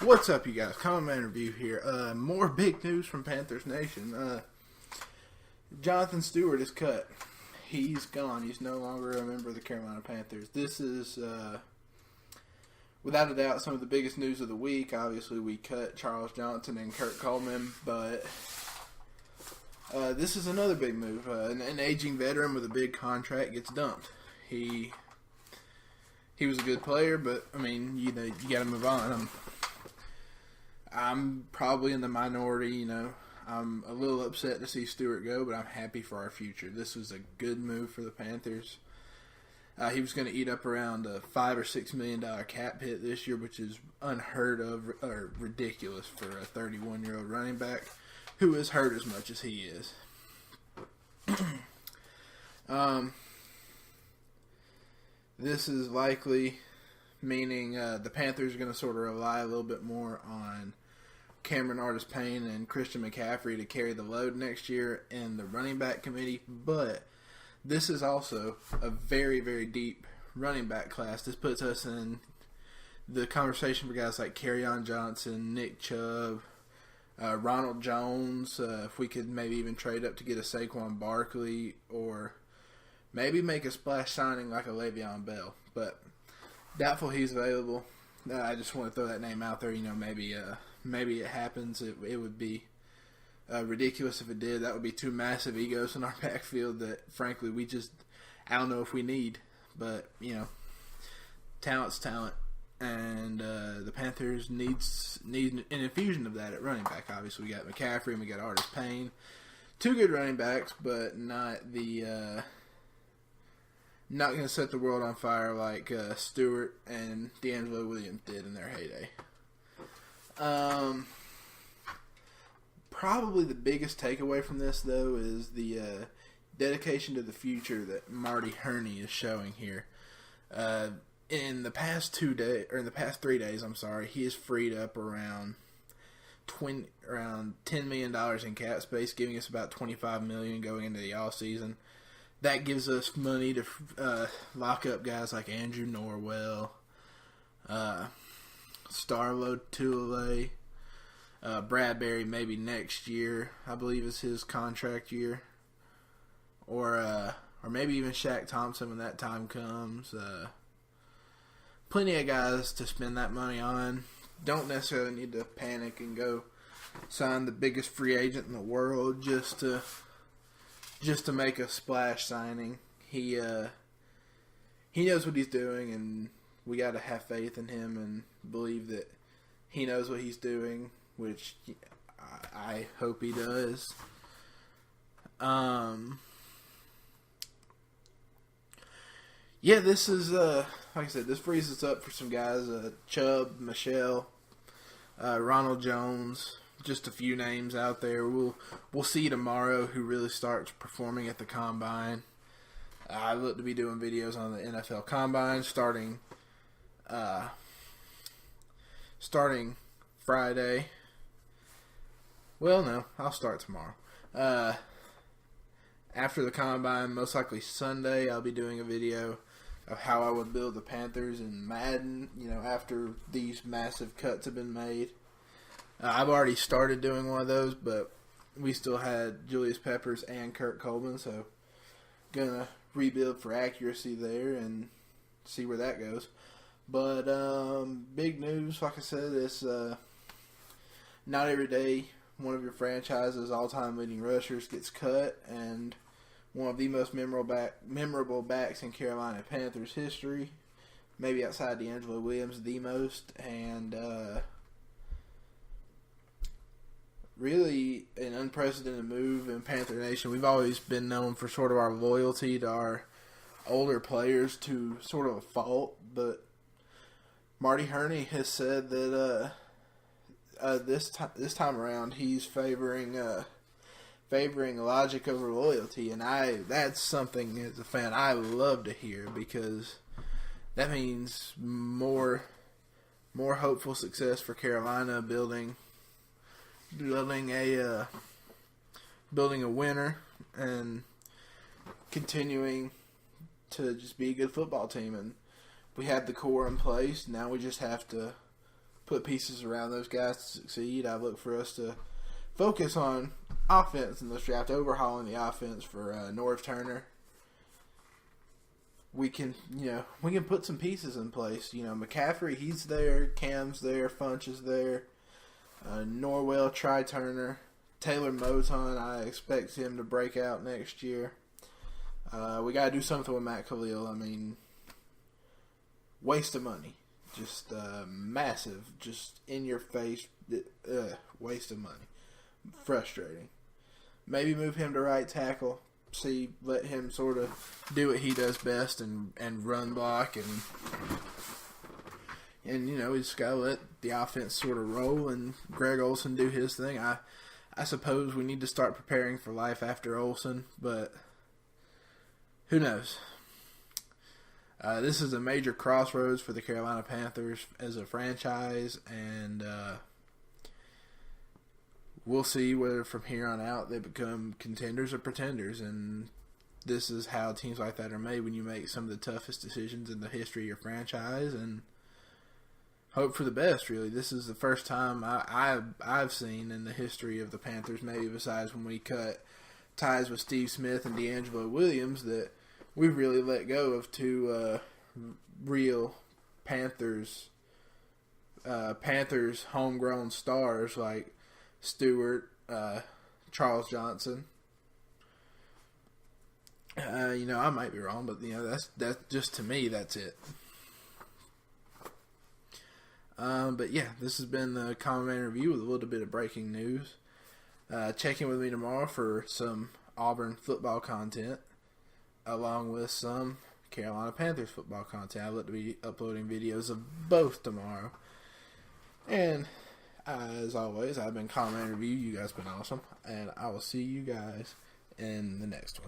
What's up, you guys? Common Man Review here. More big news from Panthers Nation. Jonathon Stewart is cut. He's gone. He's no longer a member of the Carolina Panthers. This is, without a doubt, some of the biggest news of the week. Obviously, we cut Charles Johnson and Kurt Coleman, but this is another big move. An aging veteran with a big contract gets dumped. He was a good player, but I mean, you got to move on. I'm probably in the minority, I'm a little upset to see Stewart go, but I'm happy for our future. This was a good move for the Panthers. He was going to eat up around a $5 or $6 million cap hit this year, which is unheard of or ridiculous for a 31-year-old running back who is hurt as much as he is. This is likely meaning the Panthers are going to sort of rely a little bit more on Cameron Artis-Payne and Christian McCaffrey to carry the load next year in the running back committee, but this is also a very, very deep running back class. This puts us in the conversation for guys like Kerryon Johnson, Nick Chubb, Ronald Jones, if we could maybe even trade up to get a Saquon Barkley, or maybe make a splash signing like a Le'Veon Bell, but doubtful he's available. I just want to throw that name out there. Maybe it happens. It would be ridiculous if it did. That would be two massive egos in our backfield that, frankly, I don't know if we need. But, talent's talent. And the Panthers need an infusion of that at running back. Obviously, we got McCaffrey and we got Artis-Payne. Two good running backs, but not the... not going to set the world on fire like Stewart and D'Angelo Williams did in their heyday. Probably the biggest takeaway from this, though, is the dedication to the future that Marty Hurney is showing here. In the past 3 days, he has freed up around $10 million in cap space, giving us about $25 million going into the off season. That gives us money to lock up guys like Andrew Norwell, Starlo Tulele, Bradbury maybe next year, I believe is his contract year, or maybe even Shaq Thompson when that time comes. Plenty of guys to spend that money on. Don't necessarily need to panic and go sign the biggest free agent in the world just to make a splash signing. He knows what he's doing, and we got to have faith in him and believe that he knows what he's doing, which I hope he does. This is like I said, this frees us up for some guys: Chubb, Michelle, Ronald Jones. Just a few names out there. We'll see tomorrow who really starts performing at the Combine. I look to be doing videos on the NFL Combine starting Friday. Well, no, I'll start tomorrow. After the Combine, most likely Sunday, I'll be doing a video of how I would build the Panthers in Madden, after these massive cuts have been made. I've already started doing one of those, but we still had Julius Peppers and Kurt Coleman, so gonna rebuild for accuracy there and see where that goes. But big news, like I said, is not every day one of your franchise's all-time leading rushers gets cut, and one of the most memorable backs in Carolina Panthers history, maybe outside D'Angelo Williams, the most, and really an unprecedented move in Panther Nation. We've always been known for sort of our loyalty to our older players to sort of a fault, but Marty Hurney has said that this time around he's favoring logic over loyalty, and that's something as a fan I love to hear, because that means more hopeful success for Carolina, building a winner and continuing to just be a good football team. And we have the core in place. Now we just have to put pieces around those guys to succeed. I look for us to focus on offense in this draft, overhauling the offense for Norv Turner. We can put some pieces in place. McCaffrey, he's there. Cam's there. Funch is there. Norwell, Turner. Taylor Moton, I expect him to break out next year. We got to do something with Matt Khalil. I mean, waste of money. Just massive, just in your face waste of money. Frustrating. Maybe move him to right tackle. Let him sort of do what he does best and run block and we just gotta let the offense sort of roll and Greg Olsen do his thing. I suppose we need to start preparing for life after Olsen, but who knows? This is a major crossroads for the Carolina Panthers as a franchise, and we'll see whether from here on out they become contenders or pretenders, and this is how teams like that are made when you make some of the toughest decisions in the history of your franchise and hope for the best, really. This is the first time I've seen in the history of the Panthers, maybe besides when we cut ties with Steve Smith and D'Angelo Williams, that we've really let go of two real Panthers homegrown stars like Stewart, Charles Johnson. I might be wrong, but that's just, to me, that's it. But yeah, this has been the Common Man Review with a little bit of breaking news. Check in with me tomorrow for some Auburn football content, along with some Carolina Panthers football content. I look to be uploading videos of both tomorrow. And as always, I've been Common Man Review. You guys have been awesome. And I will see you guys in the next one.